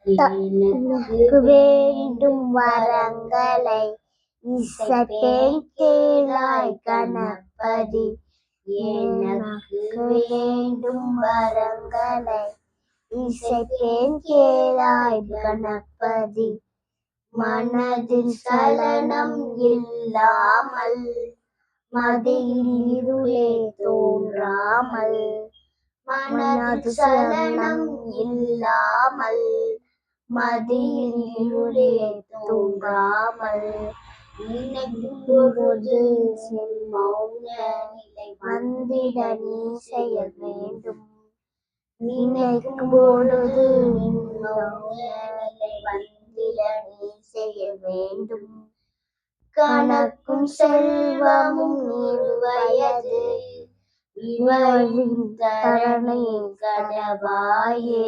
எனக்கு வேண்டும் வரங்களை இசைப்பேன் கேளாய் கணபதி. எனக்கு வேண்டும் வரங்களை இசைப்பேன் கேளாய் கணபதி. மனதில் சலனம் இல்லாமல் மதியில் இருளே தோன்றாமல், மனதில் சலனம் இல்லாமல் மதியில் இருளே தோன்றாமல், நினைக்கும் பொழுது மௌன நிலை வந்திட நீ செய்ய வேண்டும். நினைக்கும் பொழுது மௌன நிலை வந்திட நீ செய்ய வேண்டும். கணக்கும் செல்வமும் 100 வயது இவையும் தரணை கடவாயே.